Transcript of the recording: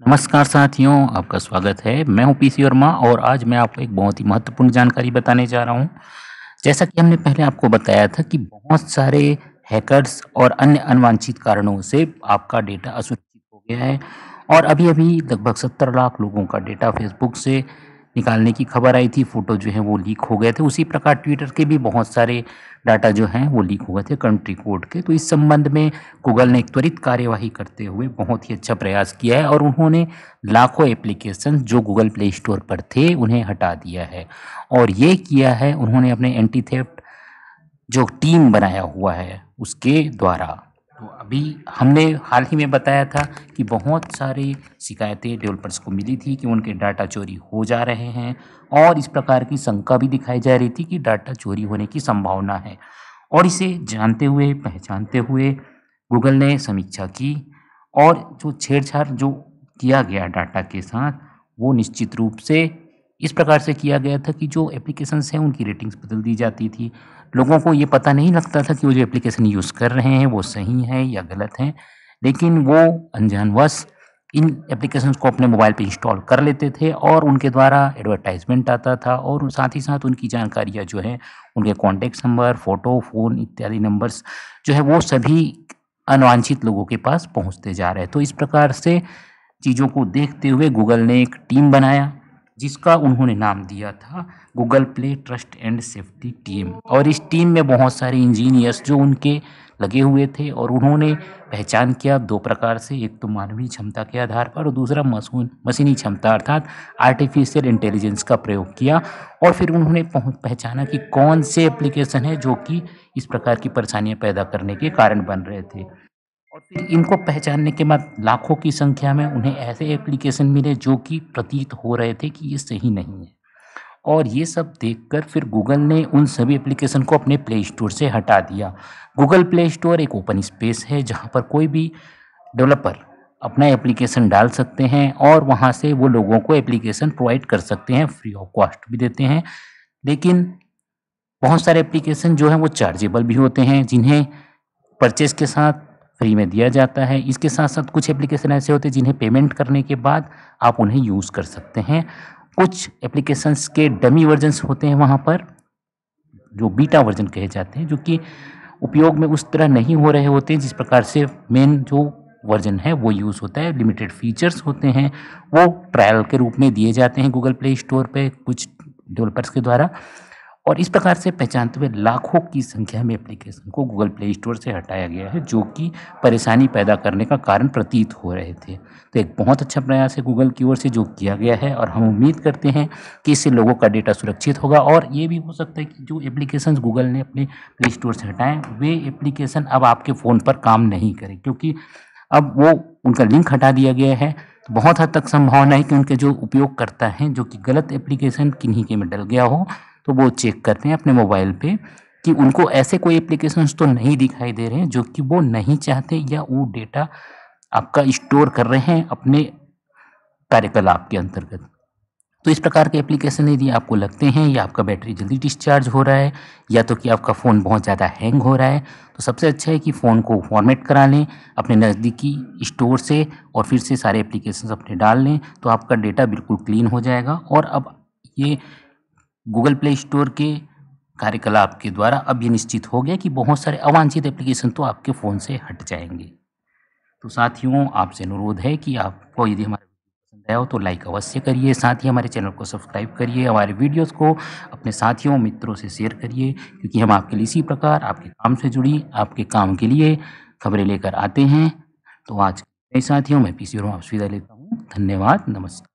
नमस्कार साथियों, आपका स्वागत है। मैं हूं पीसी वर्मा और आज मैं आपको एक बहुत ही महत्वपूर्ण जानकारी बताने जा रहा हूं। जैसा कि हमने पहले आपको बताया था कि बहुत सारे हैकर्स और अन्य अनवांछित कारणों से आपका डेटा असुरक्षित हो गया है और अभी-अभी लगभग 70 लाख लोगों का डेटा फेसबुक से निकालने की खबर आई थी। फ़ोटो जो है वो लीक हो गए थे। उसी प्रकार ट्विटर के भी बहुत सारे डाटा जो हैं वो लीक हो गए थे कंट्री कोड के। तो इस संबंध में गूगल ने एक त्वरित कार्यवाही करते हुए बहुत ही अच्छा प्रयास किया है और उन्होंने लाखों एप्लीकेशन जो गूगल प्ले स्टोर पर थे उन्हें हटा दिया है। और ये किया है उन्होंने अपने एंटी थेफ्ट जो टीम बनाया हुआ है उसके द्वारा। तो अभी हमने हाल ही में बताया था कि बहुत सारी शिकायतें डेवलपर्स को मिली थी कि उनके डाटा चोरी हो जा रहे हैं और इस प्रकार की शंका भी दिखाई जा रही थी कि डाटा चोरी होने की संभावना है। और इसे जानते हुए, पहचानते हुए गूगल ने समीक्षा की और जो छेड़छाड़ जो किया गया डाटा के साथ, वो निश्चित रूप से इस प्रकार से किया गया था कि जो एप्लीकेशंस हैं उनकी रेटिंग्स बदल दी जाती थी। लोगों को ये पता नहीं लगता था कि वो जो एप्लीकेशन यूज़ कर रहे हैं वो सही है या गलत है, लेकिन वो अनजानवश इन एप्लीकेशंस को अपने मोबाइल पे इंस्टॉल कर लेते थे और उनके द्वारा एडवर्टाइज़मेंट आता था और साथ ही साथ उनकी जानकारियाँ जो हैं, उनके कॉन्टैक्ट नंबर, फ़ोटो, फ़ोन इत्यादि नंबर्स जो है वो सभी अनवांछित लोगों के पास पहुँचते जा रहे हैं। तो इस प्रकार से चीज़ों को देखते हुए गूगल ने एक टीम बनाया जिसका उन्होंने नाम दिया था Google play trust and safety team. और इस टीम में बहुत सारे इंजीनियर्स जो उनके लगे हुए थे और उन्होंने पहचान किया दो प्रकार से, एक तो मानवीय क्षमता के आधार पर और दूसरा मशीनी क्षमता अर्थात आर्टिफिशियल इंटेलिजेंस का प्रयोग किया। और फिर उन्होंने पहचाना कि कौन से एप्लीकेशन है जो कि इस प्रकार की परेशानियां पैदा करने के कारण बन रहे थे। और फिर इनको पहचानने के बाद लाखों की संख्या में उन्हें ऐसे एप्लीकेशन मिले जो कि प्रतीत हो रहे थे कि ये सही नहीं है। और ये सब देखकर फिर गूगल ने उन सभी एप्लीकेशन को अपने प्ले स्टोर से हटा दिया। गूगल प्ले स्टोर एक ओपन स्पेस है जहाँ पर कोई भी डेवलपर अपना एप्लीकेशन डाल सकते हैं और वहाँ से वो लोगों को एप्लीकेशन प्रोवाइड कर सकते हैं, फ्री ऑफ कॉस्ट भी देते हैं। लेकिन बहुत सारे एप्लीकेशन जो हैं वो चार्जेबल भी होते हैं जिन्हें परचेज़ के साथ फ्री में दिया जाता है। इसके साथ-साथ कुछ एप्लीकेशन ऐसे होते हैं जिन्हें पेमेंट करने के बाद आप उन्हें यूज़ कर सकते हैं। कुछ एप्लीकेशंस के डमी वर्जन्स होते हैं वहाँ पर, जो बीटा वर्जन कहे जाते हैं, जो कि उपयोग में उस तरह नहीं हो रहे होते हैं जिस प्रकार से मेन जो वर्जन है वो यूज़ होता है। लिमिटेड फीचर्स होते हैं, वो ट्रायल के रूप में दिए जाते हैं गूगल प्ले स्टोर पे कुछ डेवलपर्स के द्वारा। और इस प्रकार से पहचानते हुए लाखों की संख्या में एप्लीकेशन को गूगल प्ले स्टोर से हटाया गया है जो कि परेशानी पैदा करने का कारण प्रतीत हो रहे थे। तो एक बहुत अच्छा प्रयास है गूगल की ओर से जो किया गया है और हम उम्मीद करते हैं कि इससे लोगों का डेटा सुरक्षित होगा। और ये भी हो सकता है कि जो एप्लीकेशंस गूगल ने अपने प्ले स्टोर से हटाएँ वे एप्लीकेशन अब आपके फ़ोन पर काम नहीं करें, क्योंकि अब वो उनका लिंक हटा दिया गया है। तो बहुत हद तक संभावना है कि उनके जो उपयोगकर्ता हैं जो कि गलत एप्लीकेशन किन्हीं के में डल गया हो, तो वो चेक करते हैं अपने मोबाइल पे कि उनको ऐसे कोई एप्लीकेशंस तो नहीं दिखाई दे रहे हैं जो कि वो नहीं चाहते या वो डेटा आपका स्टोर कर रहे हैं अपने कार्यकलाप के अंतर्गत। तो इस प्रकार के एप्लीकेशन यदि आपको लगते हैं या आपका बैटरी जल्दी डिस्चार्ज हो रहा है या तो कि आपका फ़ोन बहुत ज़्यादा हैंग हो रहा है, तो सबसे अच्छा है कि फ़ोन को फॉर्मेट करा लें अपने नज़दीकी स्टोर से और फिर से सारे एप्लीकेशंस अपने डाल लें, तो आपका डेटा बिल्कुल क्लीन हो जाएगा। और अब ये गूगल प्ले स्टोर के कार्यकलाप के द्वारा अब ये निश्चित हो गया कि बहुत सारे अवांछित एप्लीकेशन तो आपके फ़ोन से हट जाएँगे। तो साथियों, आपसे अनुरोध है कि आपको यदि हमारा वीडियो पसंद आया हो तो लाइक अवश्य करिए, साथ ही हमारे चैनल को सब्सक्राइब करिए, हमारे वीडियोज़ को अपने साथियों, मित्रों से शेयर करिए, क्योंकि हम आपके लिए इसी प्रकार आपके काम से जुड़ी, आपके काम के लिए खबरें लेकर आते हैं। तो आज के साथियों, मैं पीसी वर्मा आपसे विदा लेता हूँ। धन्यवाद, नमस्कार।